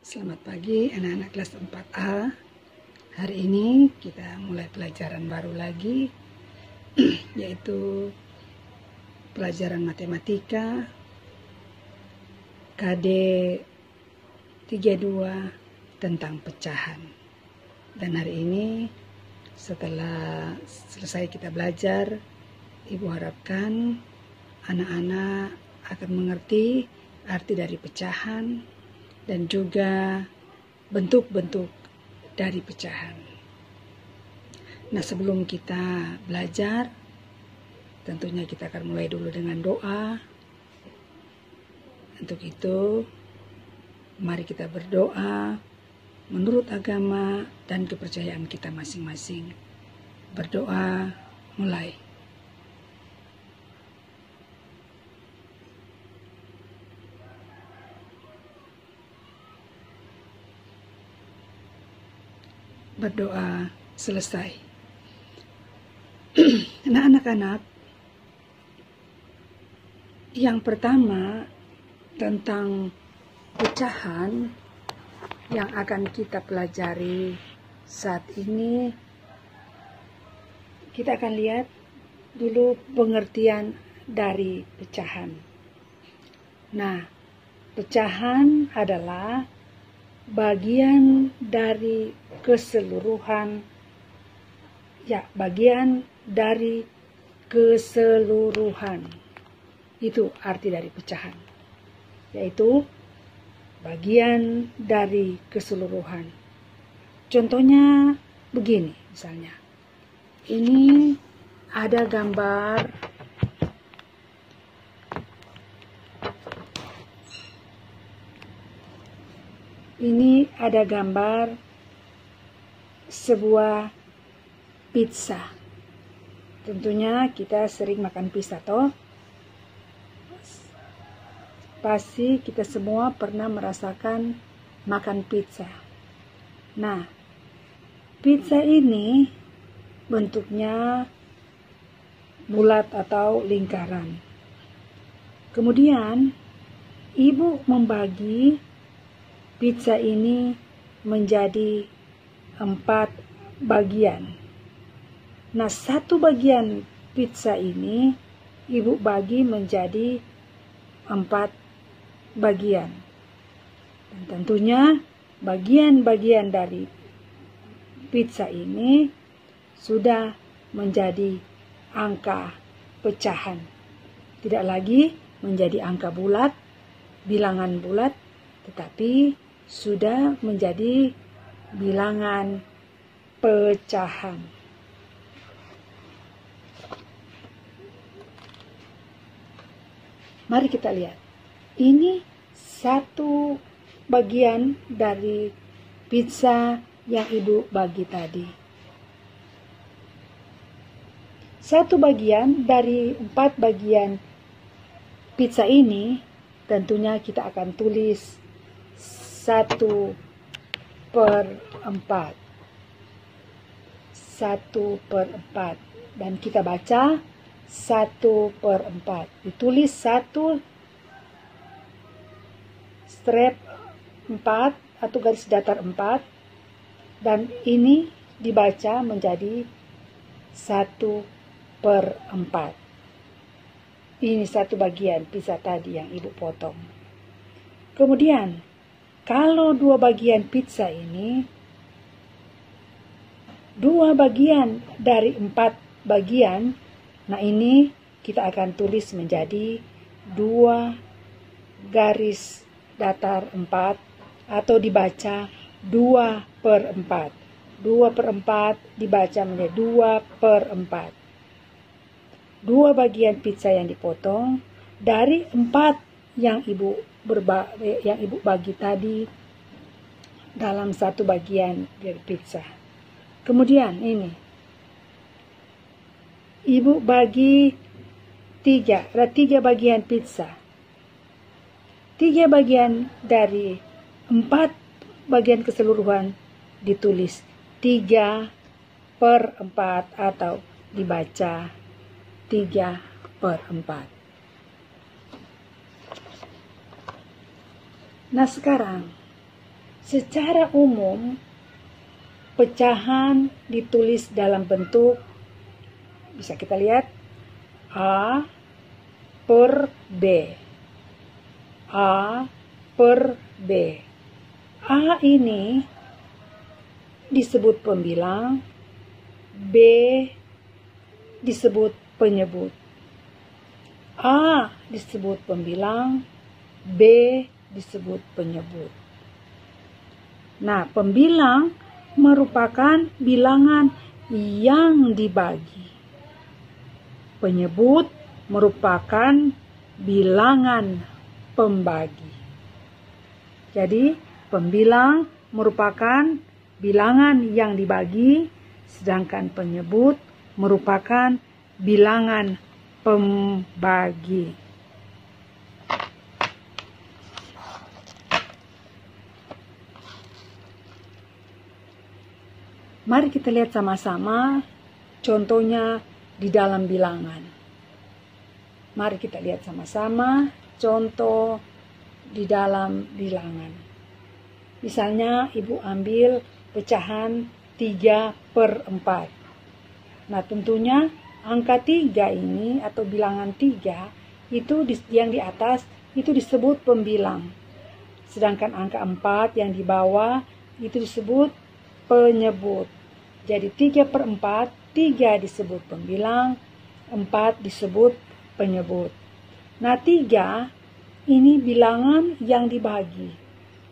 Selamat pagi anak-anak kelas 4A. Hari ini kita mulai pelajaran baru lagi yaitu pelajaran matematika KD 32 tentang pecahan. Dan hari ini setelah selesai kita belajar, Ibu harapkan anak-anak akan mengerti arti dari pecahan dan juga bentuk-bentuk dari pecahan. Nah, sebelum kita belajar, tentunya kita akan mulai dulu dengan doa. Untuk itu, mari kita berdoa menurut agama dan kepercayaan kita masing-masing. Berdoa, mulai. Berdoa selesai. Nah, anak-anak, yang pertama tentang pecahan yang akan kita pelajari saat ini, kita akan lihat dulu pengertian dari pecahan. Nah, pecahan adalah bagian dari keseluruhan, bagian dari keseluruhan. Itu arti dari pecahan, yaitu bagian dari keseluruhan. Contohnya begini, misalnya ini ada gambar sebuah pizza. Tentunya kita sering makan pizza toh. Pasti kita semua pernah merasakan makan pizza. Nah, pizza ini bentuknya bulat atau lingkaran. Kemudian ibu membagi pizza ini menjadi 4 bagian. Nah, satu bagian pizza ini ibu bagi menjadi 4 bagian. Dan tentunya bagian-bagian dari pizza ini sudah menjadi angka pecahan. Tidak lagi menjadi angka bulat, bilangan bulat, tetapi sudah menjadi bilangan pecahan. Mari kita lihat. Ini satu bagian dari pizza yang ibu bagi tadi. Satu bagian dari 4 bagian pizza ini tentunya kita akan tulis 1/4. 1/4. Dan kita baca 1/4. Ditulis 1 strip 4 atau garis datar 4. Dan ini dibaca menjadi 1/4. Ini satu bagian pizza tadi yang ibu potong. Kemudian, kalau 2 bagian pizza ini, 2 bagian dari 4 bagian, nah ini kita akan tulis menjadi 2 garis datar 4 atau dibaca 2/4. 2/4 dibaca menjadi 2/4. 2 bagian pizza yang dipotong dari 4 yang ibu bagi tadi dalam satu bagian dari pizza. Kemudian ini ibu bagi 3, ada 3 bagian pizza. 3 bagian dari 4 bagian keseluruhan ditulis 3/4 atau dibaca 3/4. Nah, sekarang Secara umum, pecahan ditulis dalam bentuk, bisa kita lihat, A per B. A per B. A ini disebut pembilang, B disebut penyebut. A disebut pembilang, B disebut penyebut. Nah, pembilang merupakan bilangan yang dibagi. Penyebut merupakan bilangan pembagi. Jadi, pembilang merupakan bilangan yang dibagi, sedangkan penyebut merupakan bilangan pembagi. Mari kita lihat sama-sama contohnya di dalam bilangan. Mari kita lihat sama-sama contoh di dalam bilangan. Misalnya ibu ambil pecahan 3/4. Nah, tentunya angka 3 ini atau bilangan 3 itu yang di atas itu disebut pembilang. Sedangkan angka 4 yang di bawah itu disebut penyebut. Jadi 3/4, 3 disebut pembilang, 4 disebut penyebut. Nah, 3 ini bilangan yang dibagi.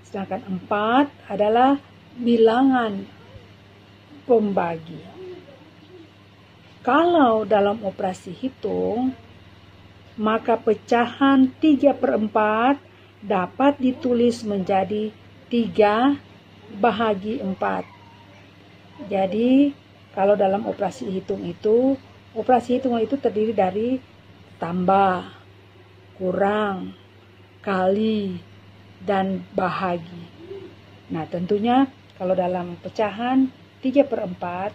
Sedangkan 4 adalah bilangan pembagi. Kalau dalam operasi hitung, maka pecahan 3/4 dapat ditulis menjadi 3/4. Jadi, kalau dalam operasi hitung itu terdiri dari tambah, kurang, kali, dan bahagi. Nah, tentunya kalau dalam pecahan 3/4,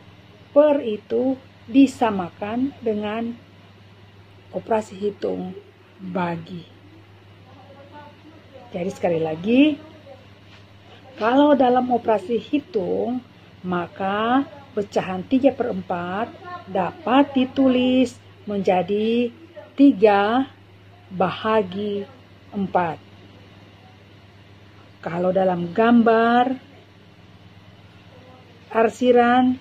per itu disamakan dengan operasi hitung bagi. Jadi sekali lagi, kalau dalam operasi hitung, maka pecahan 3/4 dapat ditulis menjadi 3/4. Kalau dalam gambar arsiran,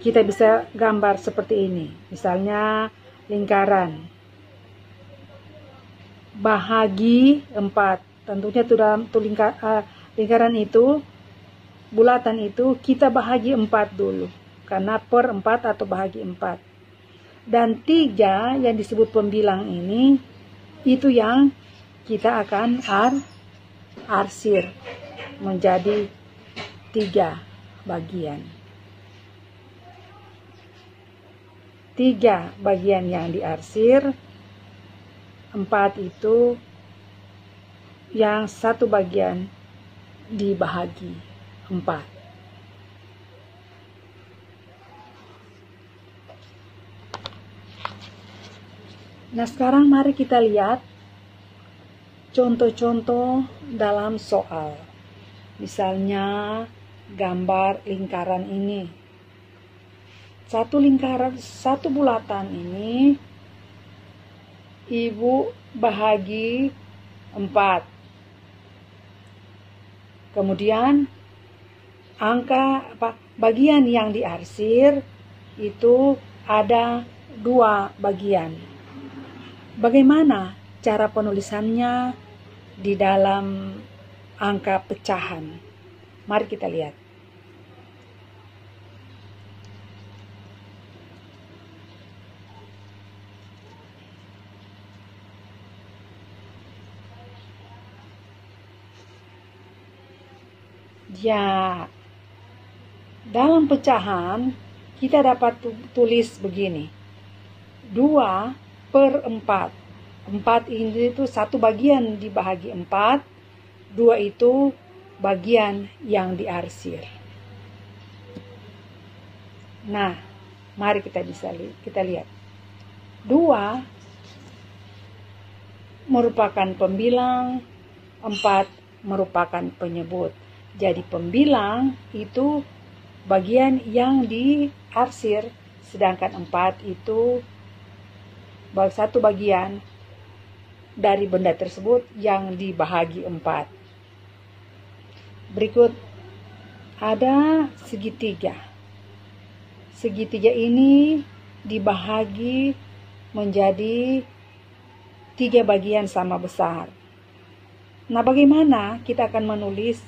kita bisa gambar seperti ini. Misalnya lingkaran. Bahagi 4. Tentunya dalam lingkaran itu, bulatan itu kita bahagi 4 dulu. Karena per 4 atau bahagi 4. Dan 3 yang disebut pembilang ini, itu yang kita akan arsir menjadi 3 bagian. 3 bagian yang diarsir, 4 itu yang 1 bagian dibahagi 4. Nah, sekarang mari kita lihat contoh-contoh dalam soal. Misalnya gambar lingkaran ini. Satu bulatan ini ibu bahagi 4. Kemudian bagian yang diarsir itu ada 2 bagian. Bagaimana cara penulisannya di dalam angka pecahan? Mari kita lihat. Ya, dalam pecahan kita dapat tulis begini. 2/4. 4 ini itu 1 bagian dibahagi 4. 2 itu bagian yang diarsir. Nah, mari kita lihat. 2 merupakan pembilang, 4 merupakan penyebut. Jadi pembilang itu bagian yang diarsir, sedangkan 4 itu satu bagian dari benda tersebut yang dibahagi 4. Berikut ada segitiga. Segitiga ini dibahagi menjadi 3 bagian sama besar. Nah, bagaimana kita akan menulis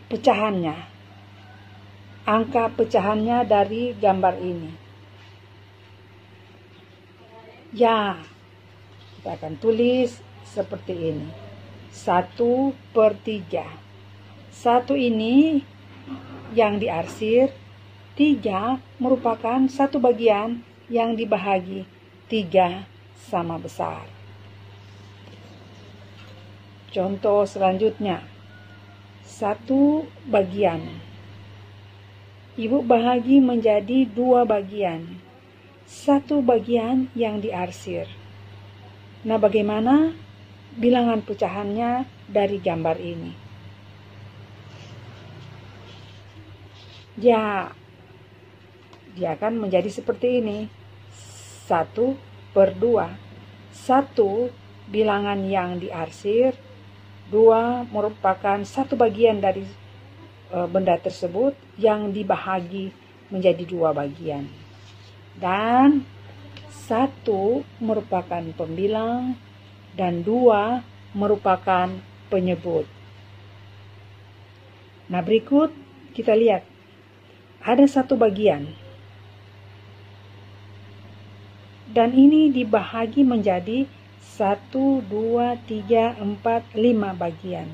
pecahannya? Angka pecahannya dari gambar ini. Ya, kita akan tulis seperti ini. 1/3. 1 ini yang diarsir, 3 merupakan satu bagian yang dibahagi 3 sama besar. Contoh selanjutnya, 1 bagian. Ibu bahagi menjadi 2 bagian. 1 bagian yang diarsir. Nah, bagaimana bilangan pecahannya dari gambar ini? Ya, dia akan menjadi seperti ini. 1/2. 1 bilangan yang diarsir, 2 merupakan satu bagian dari benda tersebut yang dibahagi menjadi 2 bagian. Dan 1 merupakan pembilang dan 2 merupakan penyebut. Nah, berikut kita lihat. Ada 1 bagian. Dan ini dibahagi menjadi 1, 2, 3, 4, 5 bagian.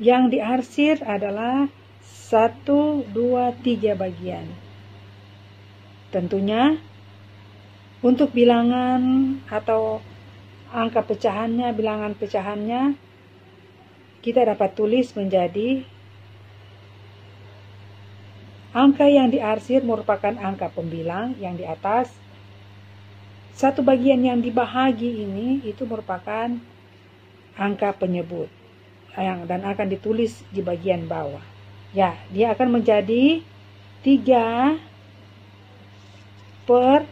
Yang diarsir adalah 1, 2, 3 bagian. Tentunya untuk bilangan atau angka pecahannya, bilangan pecahannya, kita dapat tulis menjadi angka yang diarsir merupakan angka pembilang yang di atas. 1 bagian yang dibahagi ini itu merupakan angka penyebut dan akan ditulis di bagian bawah. Ya, dia akan menjadi 3 per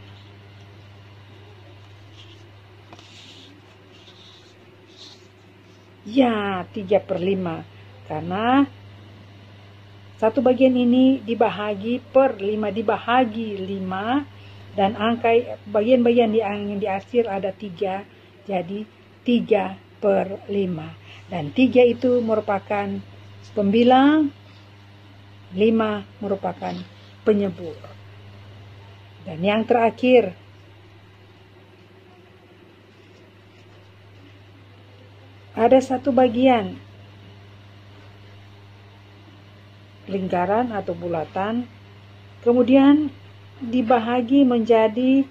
3/5, karena 1 bagian ini dibahagi per 5, dibahagi 5, dan angka bagian-bagian yang diarsir ada 3, jadi 3/5. Dan 3 itu merupakan pembilang, 5 merupakan penyebut. Dan yang terakhir, ada 1 bagian lingkaran atau bulatan, kemudian dibahagi menjadi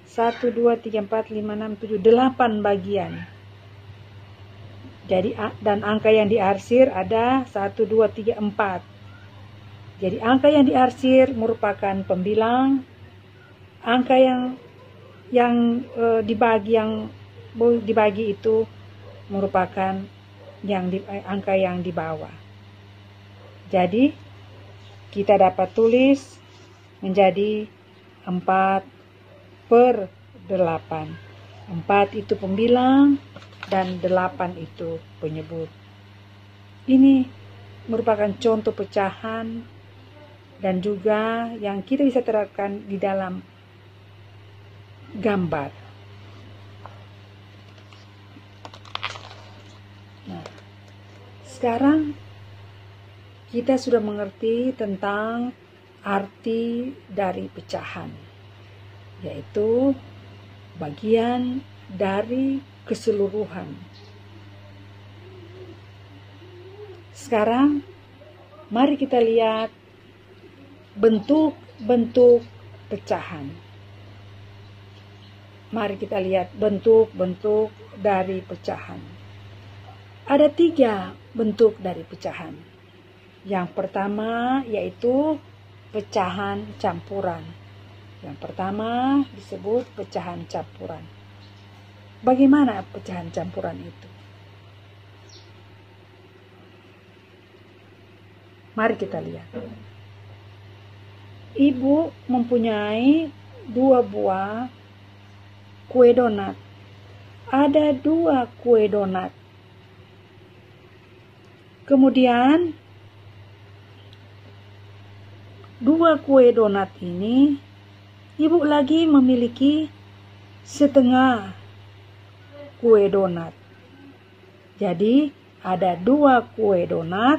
1, 2, 3, 4, 5, 6, 7, 8 bagian. Jadi, dan angka yang diarsir ada 1, 2, 3, 4. Jadi angka yang diarsir merupakan pembilang, angka yang dibagi itu merupakan angka yang di bawah. Jadi kita dapat tulis menjadi 4/8. 4 itu pembilang dan 8 itu penyebut. Ini merupakan contoh pecahan dan juga yang kita bisa terapkan di dalam gambar. Nah, sekarang kita sudah mengerti tentang arti dari pecahan, yaitu bagian dari keseluruhan. Sekarang mari kita lihat bentuk-bentuk pecahan. Mari kita lihat bentuk-bentuk dari pecahan. Ada 3 bentuk dari pecahan. Yang pertama yaitu pecahan campuran. Yang pertama disebut pecahan campuran. Bagaimana pecahan campuran itu? Mari kita lihat. Ibu mempunyai 2 buah kue donat. Ada 2 kue donat. Kemudian 2 kue donat ini, ibu lagi memiliki setengah kue donat. Jadi ada 2 kue donat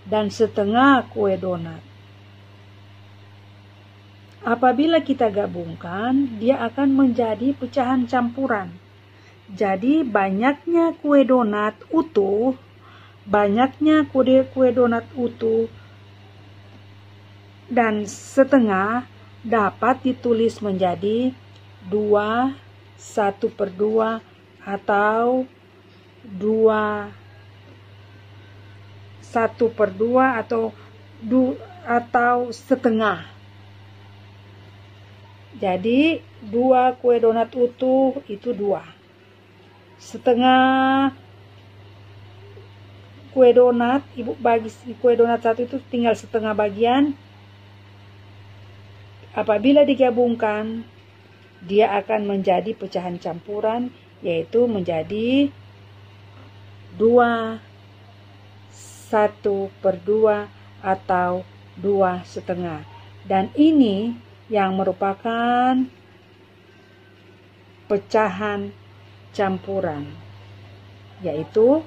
dan setengah kue donat. Apabila kita gabungkan, dia akan menjadi pecahan campuran. Jadi banyaknya kue donat utuh, dan setengah dapat ditulis menjadi 2, 1/2 atau 2, 1/2 atau setengah. Jadi 2 kue donat utuh itu 2. Setengah kue donat, ibu bagi kue donat satu itu tinggal setengah bagian. Apabila digabungkan, dia akan menjadi pecahan campuran, yaitu menjadi 2, 1/2 atau 2,5. Dan ini yang merupakan pecahan campuran, yaitu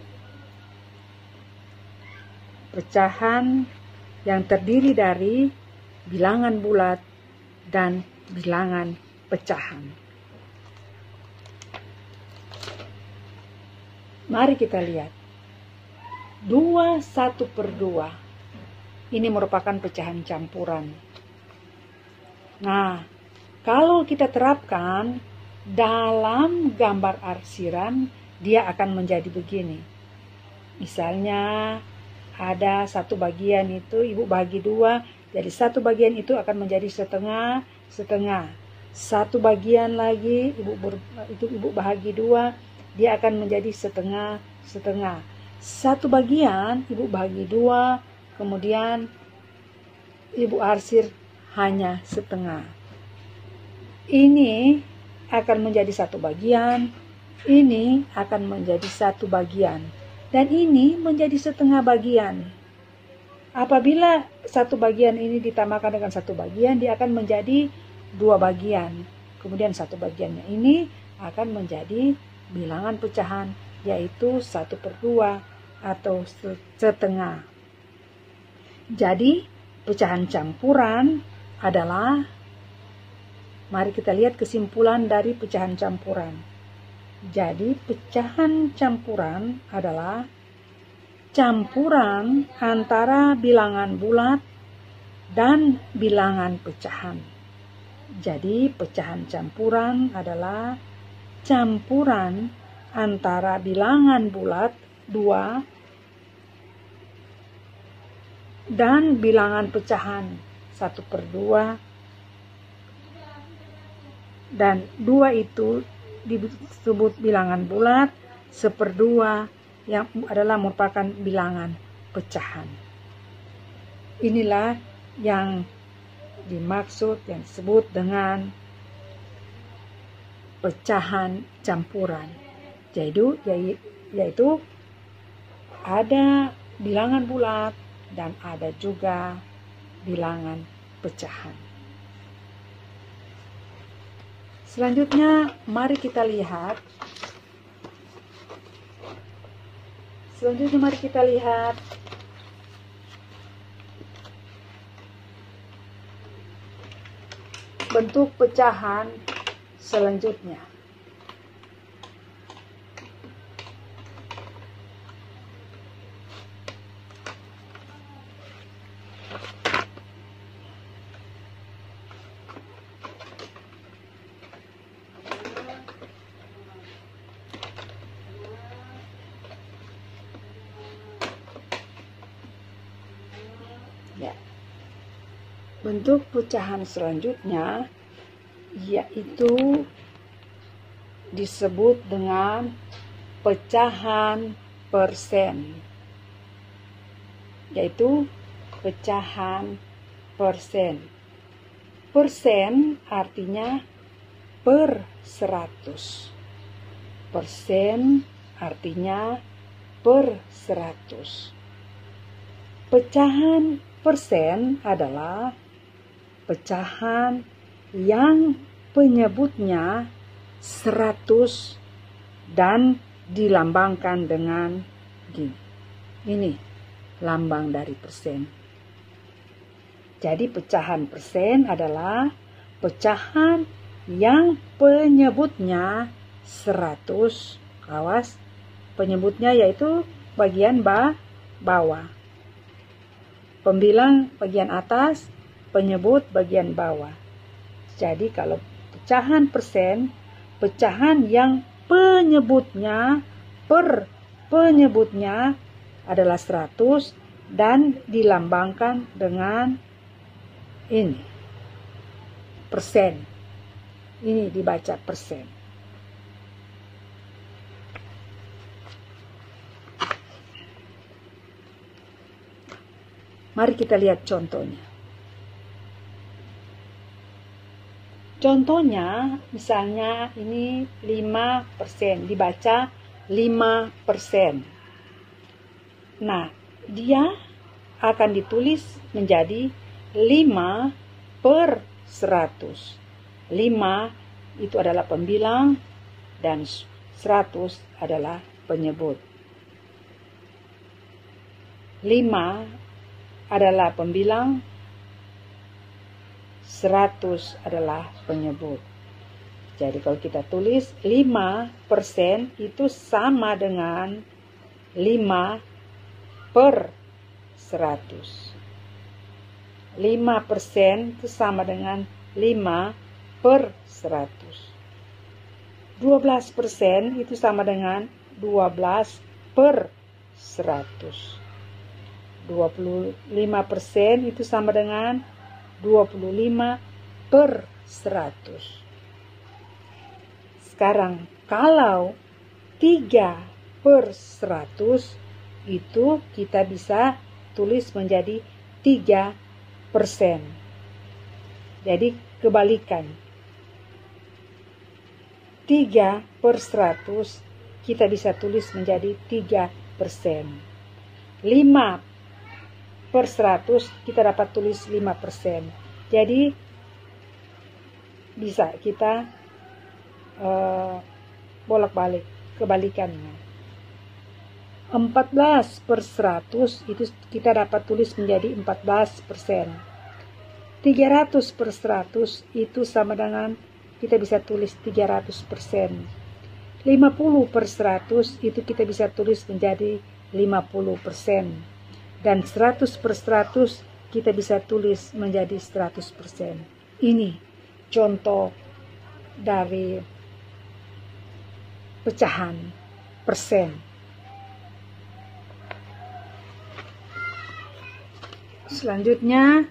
pecahan yang terdiri dari bilangan bulat dan bilangan pecahan. Mari kita lihat. 2, 1/2. Ini merupakan pecahan campuran. Nah, kalau kita terapkan dalam gambar arsiran, dia akan menjadi begini. Misalnya ada satu bagian itu ibu bagi 2, jadi satu bagian itu akan menjadi setengah. Satu bagian lagi ibu bahagi 2, dia akan menjadi setengah. Satu bagian ibu bahagi 2, kemudian ibu arsir hanya setengah. Ini akan menjadi satu bagian, ini akan menjadi satu bagian, dan ini menjadi setengah bagian. Apabila satu bagian ini ditambahkan dengan satu bagian, dia akan menjadi 2 bagian. Kemudian satu bagiannya ini akan menjadi bilangan pecahan, yaitu 1/2 atau setengah. Jadi pecahan campuran adalah, mari kita lihat kesimpulan dari pecahan campuran. Jadi pecahan campuran adalah campuran antara bilangan bulat dan bilangan pecahan. Jadi pecahan campuran adalah campuran antara bilangan bulat 2 dan bilangan pecahan 1/2, dan 2 itu disebut bilangan bulat, 1/2 yang adalah merupakan bilangan pecahan. Inilah yang dimaksud, yang disebut dengan pecahan campuran, yaitu ada bilangan bulat dan ada juga bilangan pecahan. Selanjutnya mari kita lihat. Bentuk pecahan selanjutnya. Bentuk pecahan selanjutnya yaitu disebut dengan pecahan persen, yaitu pecahan persen. Persen artinya per 100. Persen artinya per 100. Pecahan persen adalah pecahan yang penyebutnya 100 dan dilambangkan dengan gini. Ini lambang dari persen. Jadi pecahan persen adalah pecahan yang penyebutnya 100. Awas, penyebutnya yaitu bagian bawah. Pembilang bagian atas, penyebut bagian bawah. Jadi kalau pecahan persen, pecahan yang penyebutnya penyebutnya adalah 100 dan dilambangkan dengan ini, persen. Ini dibaca persen. Mari kita lihat contohnya. Contohnya, misalnya ini 5%, dibaca 5%. Nah, dia akan ditulis menjadi 5 per 100. 5 itu adalah pembilang dan 100 adalah penyebut. 5 adalah pembilang, 100 adalah penyebut. Jadi kalau kita tulis 5% itu sama dengan 5 per 100. 5% itu sama dengan 5 per 100. 12% itu sama dengan 12 per 100. 25% itu sama dengan 25 per 100. Sekarang kalau 3 per 100 itu kita bisa tulis menjadi 3%. Jadi kebalikan. 3 per 100 kita bisa tulis menjadi 3%. 5 per 100 kita dapat tulis 5%. Jadi bisa kita bolak-balik kebalikannya. 14 per 100 itu kita dapat tulis menjadi 14%. 300 per 100 itu sama dengan kita bisa tulis 300%. 50 per 100 itu kita bisa tulis menjadi 50%. Dan 100 per 100 kita bisa tulis menjadi 100%. Ini contoh dari pecahan persen. Selanjutnya,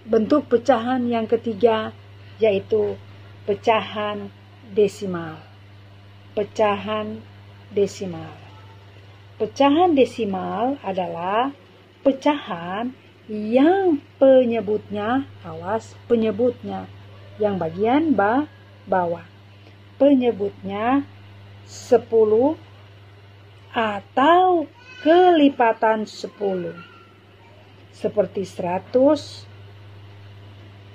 bentuk pecahan yang ketiga yaitu pecahan desimal. Pecahan desimal. Pecahan desimal adalah pecahan yang penyebutnya, awas, penyebutnya yang bagian bawah. Penyebutnya 10 atau kelipatan 10. Seperti 100,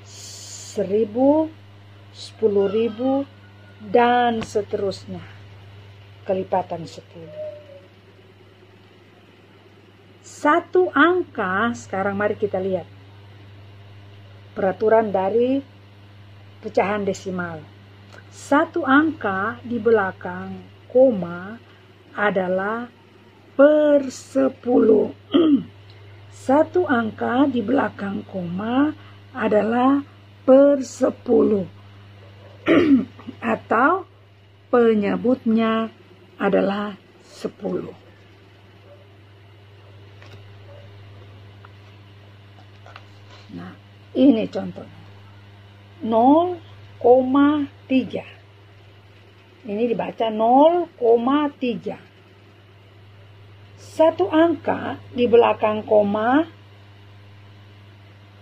1000, 10.000 dan seterusnya. Kelipatan 10. Satu angka, sekarang mari kita lihat peraturan dari pecahan desimal. Satu angka di belakang koma adalah per 10. Satu angka di belakang koma adalah per 10. Atau penyebutnya adalah 10. Nah, ini contohnya. 0,3. Ini dibaca 0,3. Satu angka di belakang koma.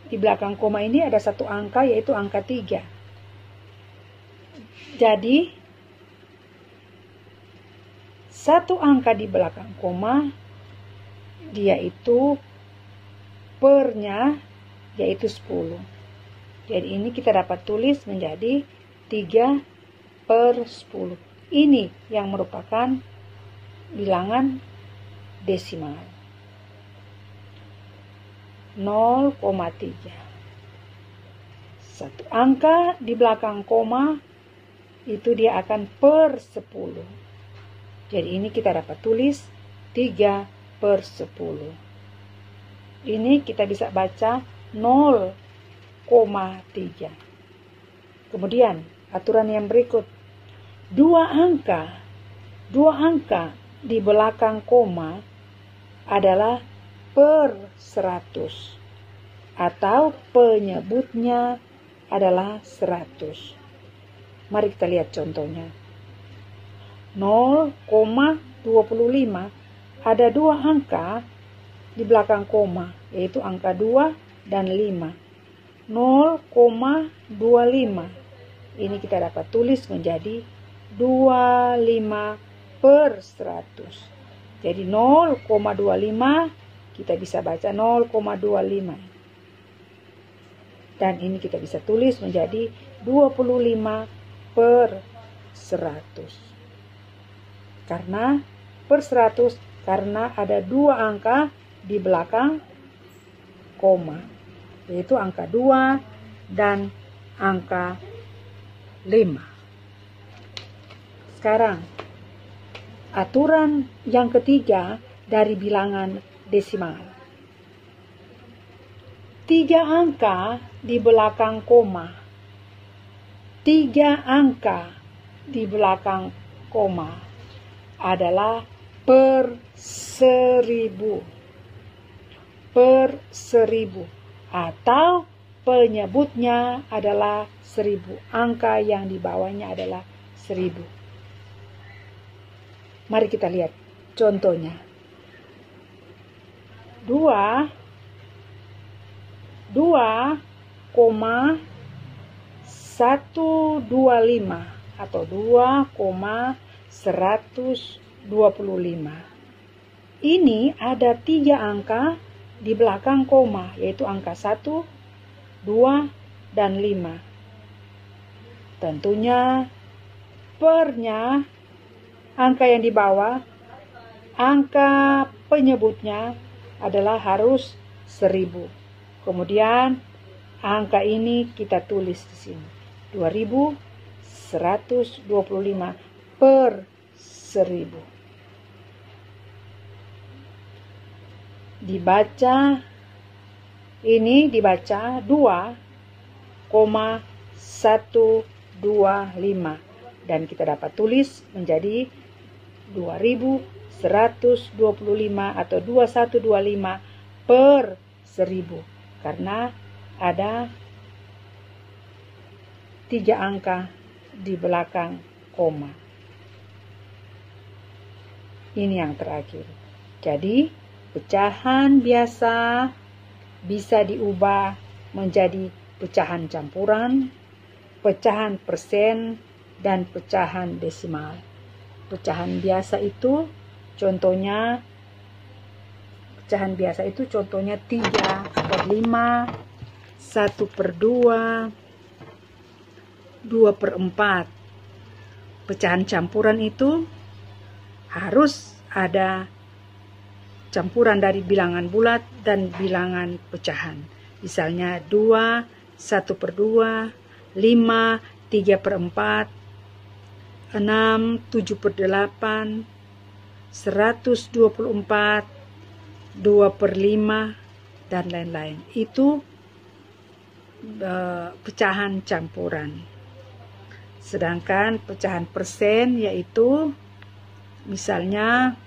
Di belakang koma ini ada satu angka, yaitu angka 3. Jadi, satu angka di belakang koma, dia itu pernya, yaitu 10. Jadi ini kita dapat tulis menjadi 3/10. Ini yang merupakan bilangan desimal. 0,3. Satu angka di belakang koma itu dia akan per 10. Jadi ini kita dapat tulis 3/10. Ini kita bisa baca 0,3. Kemudian aturan yang berikut. Dua angka di belakang koma adalah per 100 atau penyebutnya adalah 100. Mari kita lihat contohnya. 0,25 ada dua angka di belakang koma, yaitu angka 2 dan 5. 0,25 ini kita dapat tulis menjadi 25/100. Jadi 0,25 kita bisa baca 0,25. Dan ini kita bisa tulis menjadi 25/100. Karena per 100, karena ada dua angka di belakang koma, yaitu angka 2 dan angka 5. Sekarang, aturan yang ketiga dari bilangan desimal. 3 angka di belakang koma. 3 angka di belakang koma adalah per 1000. Per 1000 atau penyebutnya adalah 1000. Angka yang di bawahnya adalah 1000. Mari kita lihat contohnya. 2,125 atau 2,125. Ini ada 3 angka di belakang koma, yaitu angka 1, 2, dan 5. Tentunya pernya, angka yang di bawah, angka penyebutnya adalah harus 1000. Kemudian angka ini kita tulis di sini 2125 per 1000. Dibaca 2,125 dan kita dapat tulis menjadi 2125 atau 2125 per 1000 karena ada 3 angka di belakang koma. Ini yang terakhir. Jadi pecahan biasa bisa diubah menjadi pecahan campuran, pecahan persen, dan pecahan desimal. Pecahan biasa itu contohnya 3/5, 1/2, 2/4. Pecahan campuran itu harus ada campuran dari bilangan bulat dan bilangan pecahan. Misalnya 2, 1/2, 5, 3/4, 6, 7/8, 124, 2/5, dan lain-lain. Itu pecahan campuran. Sedangkan pecahan persen yaitu misalnya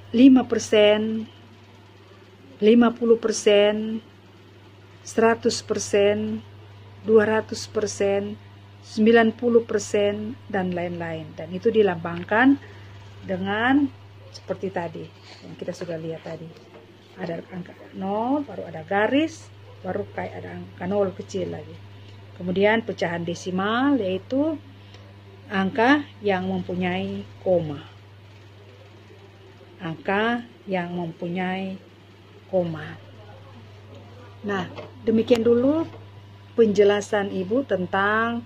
5%, 50%, 100%, 200%, 90%, dan lain-lain. Dan itu dilambangkan dengan seperti tadi yang kita sudah lihat tadi. Ada angka 0, baru ada garis, baru kayak ada angka 0 kecil lagi. Kemudian pecahan desimal yaitu angka yang mempunyai koma. Angka yang mempunyai koma. Nah, demikian dulu penjelasan Ibu tentang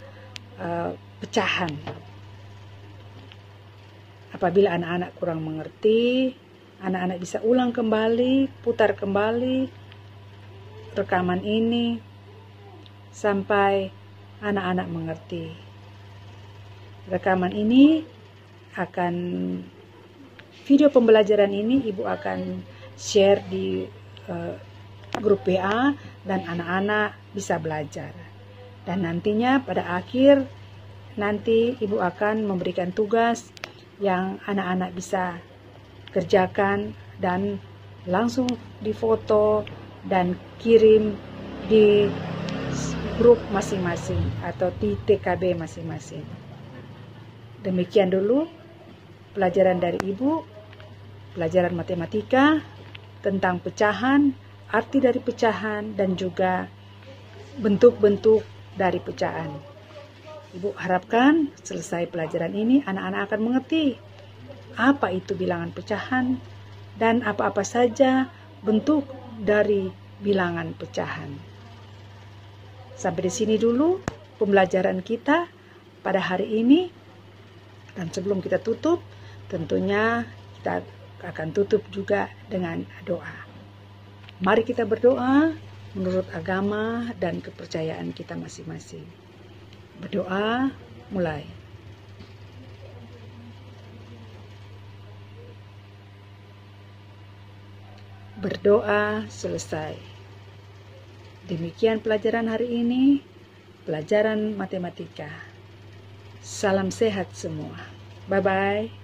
pecahan. Apabila anak-anak kurang mengerti, anak-anak bisa ulang kembali, putar kembali rekaman ini sampai anak-anak mengerti. Rekaman ini akan, video pembelajaran ini Ibu akan share di grup WA dan anak-anak bisa belajar. Dan nantinya pada akhir nanti Ibu akan memberikan tugas yang anak-anak bisa kerjakan dan langsung difoto dan kirim di grup masing-masing atau di TKB masing-masing. Demikian dulu pelajaran dari Ibu, pelajaran matematika tentang pecahan, arti dari pecahan, dan juga bentuk-bentuk dari pecahan. Ibu harapkan selesai pelajaran ini anak-anak akan mengerti apa itu bilangan pecahan dan apa-apa saja bentuk dari bilangan pecahan. Sampai di sini dulu pembelajaran kita pada hari ini. Dan sebelum kita tutup, tentunya kita akan tutup juga dengan doa. Mari kita berdoa menurut agama dan kepercayaan kita masing-masing. Berdoa mulai. Berdoa selesai. Demikian pelajaran hari ini, pelajaran matematika. Salam sehat semua. Bye-bye.